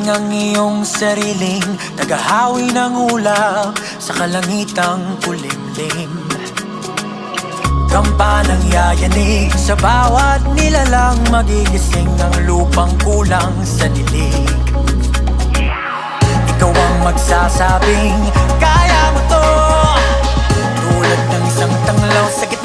Gising ang iyong sariling naghahawi ng ulap sa kalangitang kulimlim. Kampanang yayanig sa bawat nilalang, magigising ang lupang kulang sa dilig. Ikaw ang magsasabing kaya mo to, tulad ng isang tanglaw sa gitna